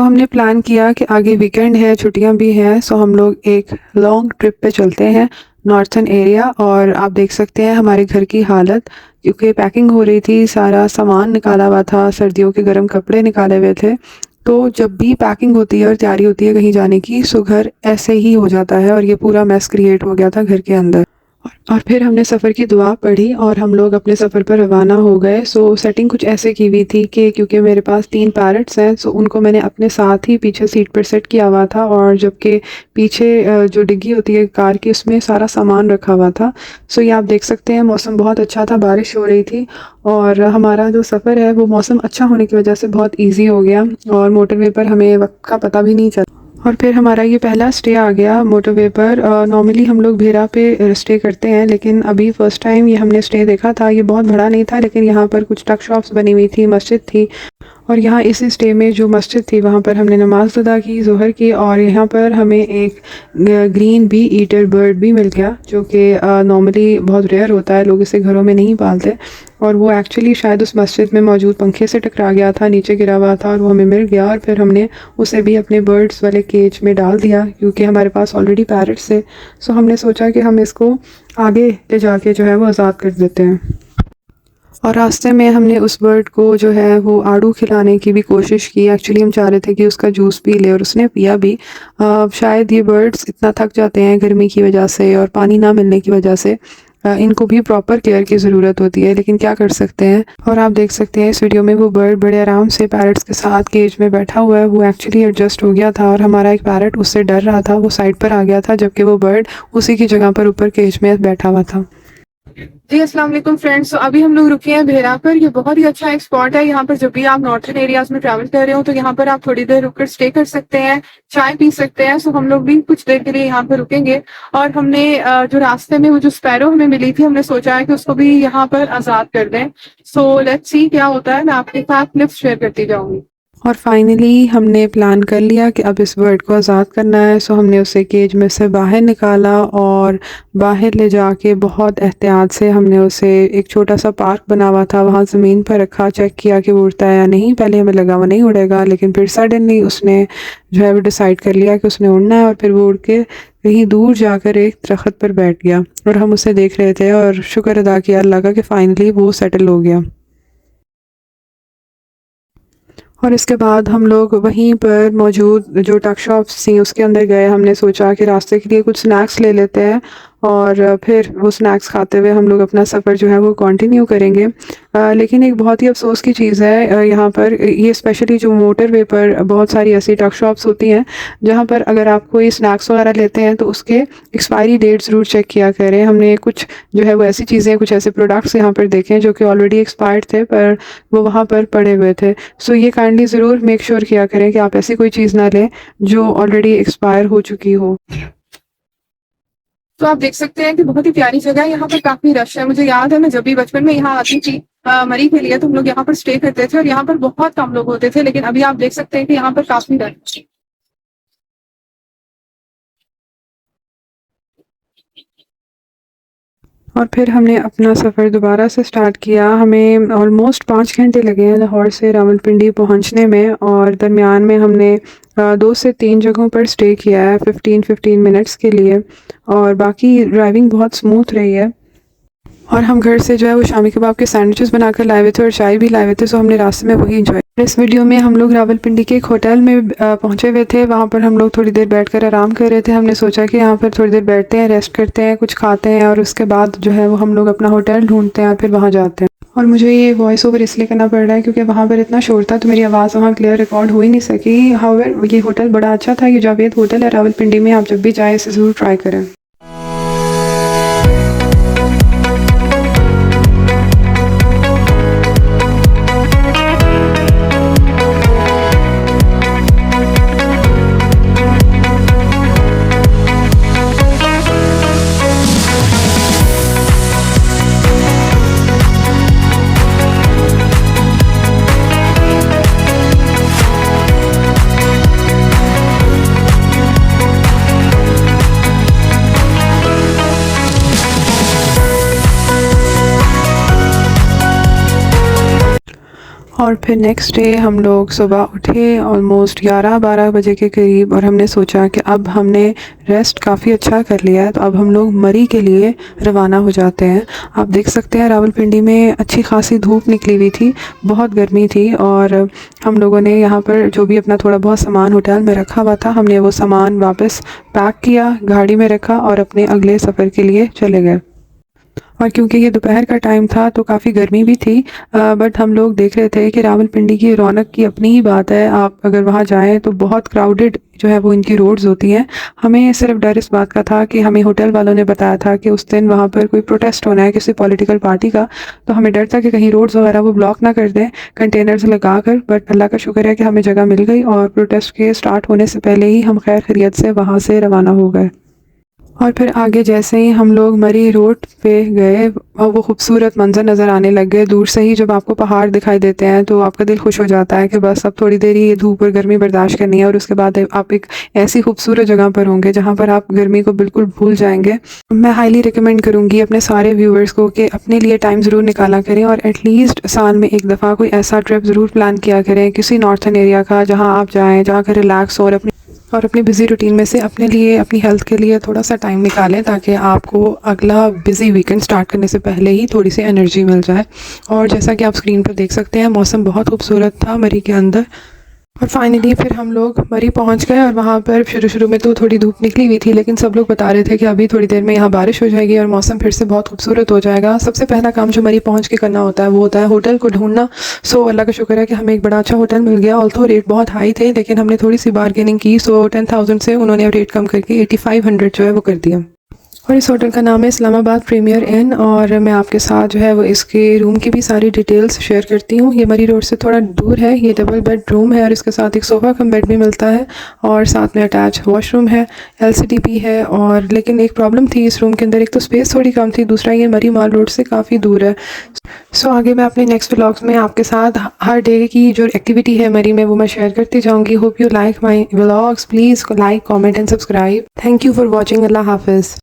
हमने प्लान किया कि आगे वीकेंड है, छुट्टियां भी हैं, सो हम लोग एक लॉन्ग ट्रिप पे चलते हैं नॉर्थन एरिया। और आप देख सकते हैं हमारे घर की हालत, क्योंकि पैकिंग हो रही थी, सारा सामान निकाला हुआ था, सर्दियों के गर्म कपड़े निकाले हुए थे। तो जब भी पैकिंग होती है और तैयारी होती है कहीं जाने की, सो घर ऐसे ही हो जाता है और ये पूरा मैस क्रिएट हो गया था घर के अंदर। और फिर हमने सफ़र की दुआ पढ़ी और हम लोग अपने सफ़र पर रवाना हो गए। सो सेटिंग कुछ ऐसे की हुई थी कि क्योंकि मेरे पास 3 पैरट्स हैं, सो उनको मैंने अपने साथ ही पीछे सीट पर सेट किया हुआ था, और जबकि पीछे जो डिग्गी होती है कार की, उसमें सारा सामान रखा हुआ था। सो ये आप देख सकते हैं, मौसम बहुत अच्छा था, बारिश हो रही थी, और हमारा जो सफ़र है वो मौसम अच्छा होने की वजह से बहुत ईजी हो गया, और मोटरवे पर हमें वक्त का पता भी नहीं चला। और फिर हमारा ये पहला स्टे आ गया मोटरवे पर। नॉर्मली हम लोग भेरा पे स्टे करते हैं, लेकिन अभी फ़र्स्ट टाइम ये हमने स्टे देखा था। ये बहुत बड़ा नहीं था, लेकिन यहाँ पर कुछ टक शॉप्स बनी हुई थी, मस्जिद थी, और यहाँ इस स्टे में जो मस्जिद थी वहाँ पर हमने नमाज अदा की, ज़ोहर की, और यहाँ पर हमें एक ग्रीन बी ईटर बर्ड भी मिल गया, जो कि नॉर्मली बहुत रेयर होता है, लोग इसे घरों में नहीं पालते, और वो एक्चुअली शायद उस मस्जिद में मौजूद पंखे से टकरा गया था, नीचे गिरा हुआ था, और वो हमें मिल गया। और फिर हमने उसे भी अपने बर्ड्स वाले केज में डाल दिया, क्योंकि हमारे पास ऑलरेडी पैरट्स थे। सो हमने सोचा कि हम इसको आगे ले जाके जो है वो आज़ाद कर देते हैं। और रास्ते में हमने उस बर्ड को जो है वो आड़ू खिलाने की भी कोशिश की। एक्चुअली हम चाह रहे थे कि उसका जूस पी ले, और उसने पिया भी। शायद ये बर्ड्स इतना थक जाते हैं गर्मी की वजह से और पानी ना मिलने की वजह से, इनको भी प्रॉपर केयर की ज़रूरत होती है, लेकिन क्या कर सकते हैं। और आप देख सकते हैं इस वीडियो में वो बर्ड बड़े आराम से पैरट्स के साथ केज में बैठा हुआ है। वो एक्चुअली एडजस्ट हो गया था, और हमारा एक पैरट उससे डर रहा था, वो साइड पर आ गया था, जबकि वो बर्ड उसी की जगह पर ऊपर केज में बैठा हुआ था। जी अस्सलाम वालेकुम फ्रेंड्स। तो अभी हम लोग रुके हैं भेरा पर। ये बहुत ही अच्छा एक स्पॉट है। यहाँ पर जब भी आप नॉर्थन एरियाज में ट्रैवल कर रहे हो तो यहाँ पर आप थोड़ी देर रुककर स्टे कर सकते हैं, चाय पी सकते हैं। सो हम लोग भी कुछ देर के लिए यहाँ पर रुकेंगे। और हमने जो रास्ते में वो जो स्पैरो हमें मिली थी, हमने सोचा है कि उसको भी यहाँ पर आज़ाद कर दें। सो लेट्स सी क्या होता है। मैं आपके साथ क्लिप्स शेयर करती जाऊँगी। और फाइनली हमने प्लान कर लिया कि अब इस बर्ड को आज़ाद करना है। सो हमने उसे केज में से बाहर निकाला, और बाहर ले जाके बहुत एहतियात से हमने उसे एक छोटा सा पार्क बना हुआ था, वहाँ ज़मीन पर रखा, चेक किया कि वो उड़ता है या नहीं। पहले हमें लगा वो नहीं उड़ेगा, लेकिन फिर सडनली उसने जो है वो डिसाइड कर लिया कि उसने उड़ना है, और फिर वो उड़ के कहीं दूर जाकर एक दरख्त पर बैठ गया, और हम उसे देख रहे थे और शुक्र अदा किया अल्लाह का कि फ़ाइनली वो सेटल हो गया। और इसके बाद हम लोग वहीं पर मौजूद जो टक शॉप्स थी उसके अंदर गए। हमने सोचा कि रास्ते के लिए कुछ स्नैक्स ले लेते हैं, और फिर वो स्नैक्स खाते हुए हम लोग अपना सफ़र जो है वो कंटिन्यू करेंगे। लेकिन एक बहुत ही अफसोस की चीज़ है, यहाँ पर ये स्पेशली जो मोटरवे पर बहुत सारी ऐसी टक शॉप्स होती हैं जहाँ पर अगर आप कोई स्नैक्स वगैरह लेते हैं तो उसके एक्सपायरी डेट ज़रूर चेक किया करें। हमने कुछ जो है वो ऐसी चीज़ें, कुछ ऐसे प्रोडक्ट्स यहाँ पर देखे जो कि ऑलरेडी एक्सपायर्ड थे, पर वो वहाँ पर पड़े हुए थे। सो ये काइंडली ज़रूर मेक श्योर किया करें कि आप ऐसी कोई चीज़ ना लें जो ऑलरेडी एक्सपायर हो चुकी हो। तो आप देख सकते हैं कि बहुत ही प्यारी जगह है। यहाँ पर काफी रश है। मुझे याद है मैं जब भी बचपन में यहाँ आती थी मरी के लिए, तो हम लोग यहाँ पर स्टे करते थे, और यहाँ पर बहुत कम लोग होते थे। लेकिन अभी आप देख सकते हैं कि यहाँ पर काफी रश है। और फिर हमने अपना सफ़र दोबारा से स्टार्ट किया। हमें ऑलमोस्ट 5 घंटे लगे हैं लाहौर से रावलपिंडी पहुंचने में, और दरमियान में हमने 2 से 3 जगहों पर स्टे किया है 15-15 मिनट्स के लिए, और बाकी ड्राइविंग बहुत स्मूथ रही है। और हम घर से जो है वो शामी कबाब के सैंडविचेस बनाकर लाए हुए थे, और चाय भी लाए हुए थे, सो हमने रास्ते में वही इंजॉय। इस वीडियो में हम लोग रावलपिंडी के एक होटल में पहुंचे हुए थे। वहाँ पर हम लोग थोड़ी देर बैठकर आराम कर रहे थे। हमने सोचा कि यहाँ पर थोड़ी देर बैठते हैं, रेस्ट करते हैं, कुछ खाते हैं, और उसके बाद जो है वो हम लोग अपना होटल ढूंढते हैं और फिर वहाँ जाते हैं। और मुझे ये वॉइस ओवर इसलिए करना पड़ रहा है क्योंकि वहाँ पर इतना शोर था, तो मेरी आवाज़ वहाँ क्लियर रिकॉर्ड हो ही नहीं सकी। हाउएवर ये होटल बड़ा अच्छा था। ये जावेद होटल है रावलपिंडी में, आप जब भी जाए इसे ज़रूर ट्राई करें। और फिर नेक्स्ट डे हम लोग सुबह उठे ऑलमोस्ट 11-12 बजे के करीब, और हमने सोचा कि अब हमने रेस्ट काफ़ी अच्छा कर लिया है, तो अब हम लोग मरी के लिए रवाना हो जाते हैं। आप देख सकते हैं रावलपिंडी में अच्छी खासी धूप निकली हुई थी, बहुत गर्मी थी, और हम लोगों ने यहाँ पर जो भी अपना थोड़ा बहुत सामान होटल में रखा हुआ था, हमने वो सामान वापस पैक किया, गाड़ी में रखा और अपने अगले सफ़र के लिए चले गए। और क्योंकि ये दोपहर का टाइम था तो काफ़ी गर्मी भी थी, बट हम लोग देख रहे थे कि रावलपिंडी की रौनक की अपनी ही बात है। आप अगर वहाँ जाएं तो बहुत क्राउडेड जो है वो इनकी रोड्स होती हैं। हमें सिर्फ डर इस बात का था कि हमें होटल वालों ने बताया था कि उस दिन वहाँ पर कोई प्रोटेस्ट होना है किसी पॉलिटिकल पार्टी का, तो हमें डर था कि कहीं रोड्स वगैरह वो ब्लॉक ना कर दें कंटेनर्स लगा कर। बट अल्लाह का शुक्र है कि हमें जगह मिल गई और प्रोटेस्ट के स्टार्ट होने से पहले ही हम खैर खैरियत से वहाँ से रवाना हो गए। और फिर आगे जैसे ही हम लोग मरी रोड पे गए और वो खूबसूरत मंजर नज़र आने लग गए, दूर से ही जब आपको पहाड़ दिखाई देते हैं तो आपका दिल खुश हो जाता है कि बस अब थोड़ी देर ही ये धूप और गर्मी बर्दाश्त करनी है, और उसके बाद आप एक ऐसी खूबसूरत जगह पर होंगे जहाँ पर आप गर्मी को बिल्कुल भूल जाएंगे। मैं हाईली रिकमेंड करूँगी अपने सारे व्यूवर्स को कि अपने लिए टाइम ज़रूर निकाला करें, और एटलीस्ट साल में एक दफ़ा कोई ऐसा ट्रिप ज़रूर प्लान किया करें किसी नॉर्थन एरिया का, जहाँ आप जाएँ, जहाँ का रिलैक्स हो, और अपनी बिज़ी रूटीन में से अपने लिए, अपनी हेल्थ के लिए थोड़ा सा टाइम निकालें, ताकि आपको अगला बिज़ी वीकेंड स्टार्ट करने से पहले ही थोड़ी सी एनर्जी मिल जाए। और जैसा कि आप स्क्रीन पर देख सकते हैं मौसम बहुत खूबसूरत था मरी के अंदर। और फाइनली फिर हम लोग मरी पहुंच गए, और वहाँ पर शुरू में तो थोड़ी धूप निकली हुई थी, लेकिन सब लोग बता रहे थे कि अभी थोड़ी देर में यहाँ बारिश हो जाएगी और मौसम फिर से बहुत खूबसूरत हो जाएगा। सबसे पहला काम जो मरी पहुंच के करना होता है वो होता है होटल को ढूंढना। सो अल्लाह का शुक्र है कि हमें एक बड़ा अच्छा होटल मिल गया। ऑल्थो रेट बहुत हाई थे, लेकिन हमने थोड़ी सी बार्गेनिंग की, सो 10,000 से उन्होंने रेट कम करके 8500 जो है वो कर दिया। और इस होटल का नाम है इस्लामाबाद प्रीमियर इन, और मैं आपके साथ जो है वो इसके रूम की भी सारी डिटेल्स शेयर करती हूँ। ये मरी रोड से थोड़ा दूर है, ये डबल बेड रूम है और इसके साथ एक सोफ़ा कम बेड भी मिलता है, और साथ में अटैच वॉशरूम है, LCD भी है। और लेकिन एक प्रॉब्लम थी इस रूम के अंदर, एक तो स्पेस थोड़ी कम थी, दूसरा ये मरी माल रोड से काफ़ी दूर है। सो आगे मैं अपने नेक्स्ट व्लॉग्स में आपके साथ हर डे की जो एक्टिविटी है मरी में वो मैं शेयर करती जाऊँगी। Hope you like my vlogs, please like, comment and subscribe. Thank you for watching. अल्लाह हाफिज़।